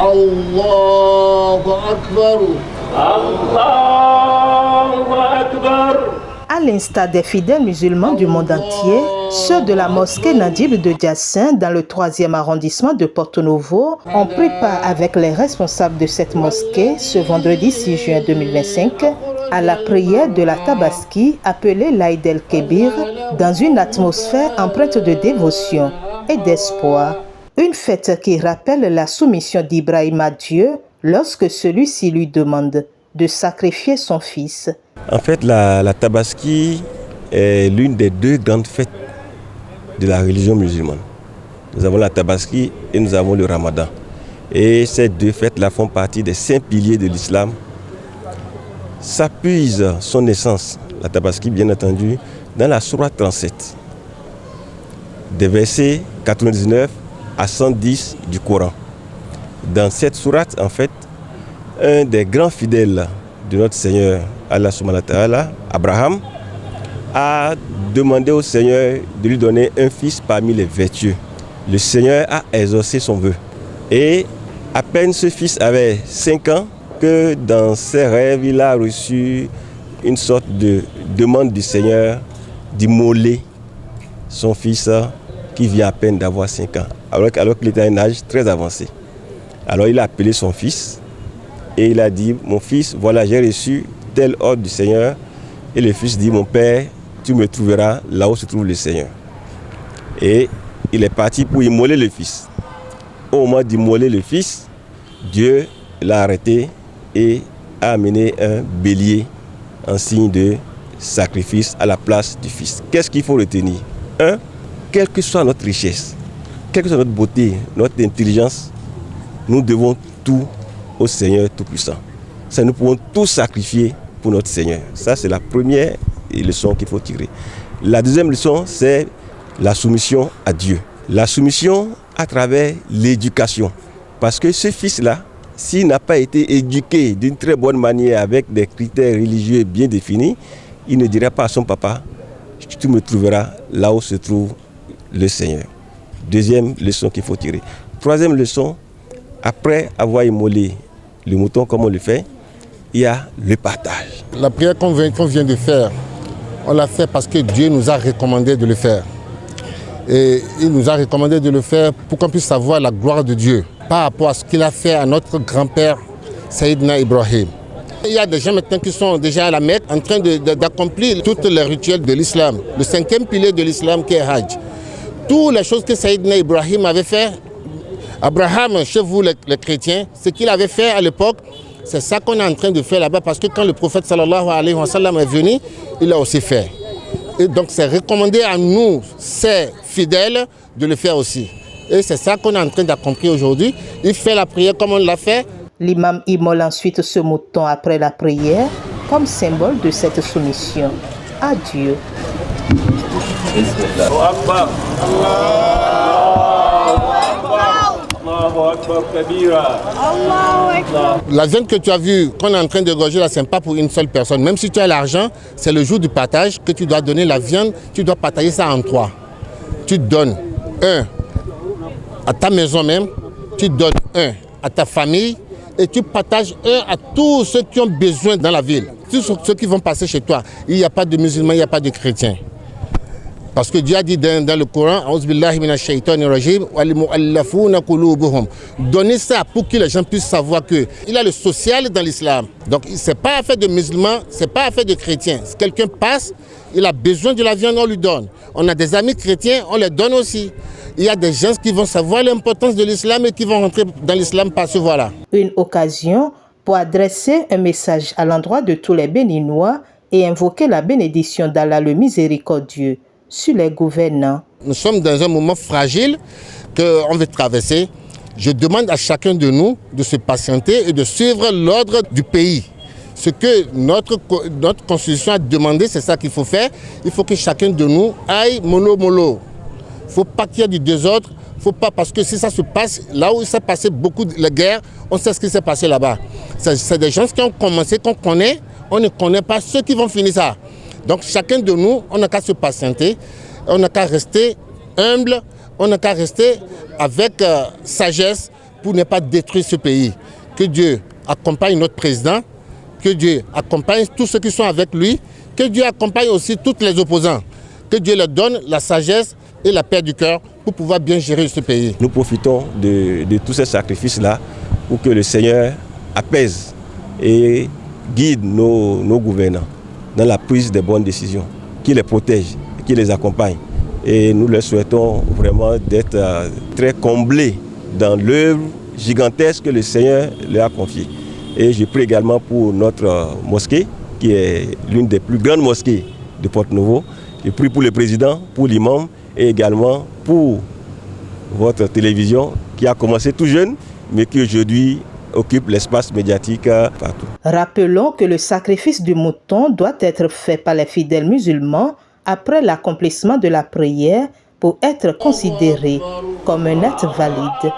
Allahu Akbar. Allahu Akbar. À l'instar des fidèles musulmans du monde entier, ceux de la mosquée Nadib de Diassin, dans le 3e arrondissement de Porto Novo, ont pris part avec les responsables de cette mosquée ce vendredi 6 juin 2025 à la prière de la Tabaski appelée l'Aïd el-Kébir dans une atmosphère empreinte de dévotion et d'espoir. Une fête qui rappelle la soumission d'Ibrahim à Dieu lorsque celui-ci lui demande de sacrifier son fils. En fait, la Tabaski est l'une des deux grandes fêtes de la religion musulmane. Nous avons la Tabaski et nous avons le Ramadan. Et ces deux fêtes-là font partie des 5 piliers de l'islam. Ça puise son essence, la Tabaski bien entendu, dans la sourate 37, des versets 99 à 110 du Coran. Dans cette sourate, en fait, un des grands fidèles de notre Seigneur, Allah subhanahu wa ta'ala, Abraham, a demandé au Seigneur de lui donner un fils parmi les vertueux. Le Seigneur a exaucé son vœu. Et à peine ce fils avait 5 ans que dans ses rêves, il a reçu une sorte de demande du Seigneur d'immoler son fils qui vient à peine d'avoir 5 ans, alors qu'il était à un âge très avancé. Alors il a appelé son fils et il a dit, mon fils, voilà, j'ai reçu tel ordre du Seigneur. Et le fils dit, mon père, tu me trouveras là où se trouve le Seigneur. Et il est parti pour immoler le fils. Au moment d'immoler le fils, Dieu l'a arrêté et a amené un bélier en signe de sacrifice à la place du fils. Qu'est-ce qu'il faut retenir? Quelle que soit notre richesse, quelle que soit notre beauté, notre intelligence, nous devons tout au Seigneur Tout-Puissant. Ça, nous pouvons tout sacrifier pour notre Seigneur. Ça, c'est la première leçon qu'il faut tirer. La deuxième leçon, c'est la soumission à Dieu. La soumission à travers l'éducation. Parce que ce fils-là, s'il n'a pas été éduqué d'une très bonne manière avec des critères religieux bien définis, il ne dira pas à son papa, tu me trouveras là où se trouve le Seigneur. Deuxième leçon qu'il faut tirer. Troisième leçon, après avoir immolé le mouton comme on le fait, il y a le partage. La prière qu'on vient de faire, on l'a fait parce que Dieu nous a recommandé de le faire. Et il nous a recommandé de le faire pour qu'on puisse savoir la gloire de Dieu par rapport à ce qu'il a fait à notre grand-père Sayyidina Ibrahim. Il y a des gens maintenant qui sont déjà à la Mecque en train d'accomplir tous les rituels de l'islam. Le 5e pilier de l'islam qui est Hajj. Toutes les choses que Sayyidina Ibrahim avait fait, Abraham, chez vous les chrétiens, ce qu'il avait fait à l'époque, c'est ça qu'on est en train de faire là-bas parce que quand le prophète sallallahu alayhi wa sallam est venu, il a aussi fait. Et donc c'est recommandé à nous, ces fidèles, de le faire aussi. Et c'est ça qu'on est en train d'accomplir aujourd'hui. Il fait la prière comme on l'a fait. L'imam immole ensuite ce mouton après la prière comme symbole de cette soumission à Dieu. La viande que tu as vue, qu'on est en train de gorger là, ce n'est pas pour une seule personne. Même si tu as l'argent, c'est le jour du partage que tu dois donner la viande. Tu dois partager ça en 3. Tu donnes 1 à ta maison même, tu donnes 1 à ta famille et tu partages 1 à tous ceux qui ont besoin dans la ville. Tous ceux qui vont passer chez toi. Il n'y a pas de musulmans, il n'y a pas de chrétiens. Parce que Dieu a dit dans le Coran, donnez ça pour que les gens puissent savoir qu'il y a le social dans l'islam. Donc ce n'est pas affaire de musulmans, ce n'est pas affaire de chrétiens. Si quelqu'un passe, il a besoin de la viande, on lui donne. On a des amis chrétiens, on les donne aussi. Il y a des gens qui vont savoir l'importance de l'islam et qui vont rentrer dans l'islam par ce voie-là. Une occasion pour adresser un message à l'endroit de tous les Béninois et invoquer la bénédiction d'Allah le miséricordieux sur les gouvernants. Nous sommes dans un moment fragile qu'on veut traverser. Je demande à chacun de nous de se patienter et de suivre l'ordre du pays. Ce que notre constitution a demandé, c'est ça qu'il faut faire. Il faut que chacun de nous aille mollo. Il ne faut pas qu'il y ait du désordre. Faut pas, parce que si ça se passe, là où il s'est passé beaucoup de guerres, on sait ce qui s'est passé là-bas. C'est des gens qui ont commencé, qu'on connaît, on ne connaît pas ceux qui vont finir ça. Donc chacun de nous, on n'a qu'à se patienter, on n'a qu'à rester humble, on n'a qu'à rester avec sagesse pour ne pas détruire ce pays. Que Dieu accompagne notre président, que Dieu accompagne tous ceux qui sont avec lui, que Dieu accompagne aussi tous les opposants, que Dieu leur donne la sagesse et la paix du cœur pour pouvoir bien gérer ce pays. Nous profitons de tous ces sacrifices-là pour que le Seigneur apaise et guide nos gouvernants dans la prise des bonnes décisions, qu'il les protège, qu'il les accompagne. Et nous leur souhaitons vraiment d'être très comblés dans l'œuvre gigantesque que le Seigneur leur a confiée. Et je prie également pour notre mosquée, qui est l'une des plus grandes mosquées de Porto-Novo. Je prie pour le président, pour l'imam et également pour votre télévision qui a commencé tout jeune, mais qui aujourd'hui occupe l'espace médiatique partout. Rappelons que le sacrifice du mouton doit être fait par les fidèles musulmans après l'accomplissement de la prière pour être considéré comme un acte valide.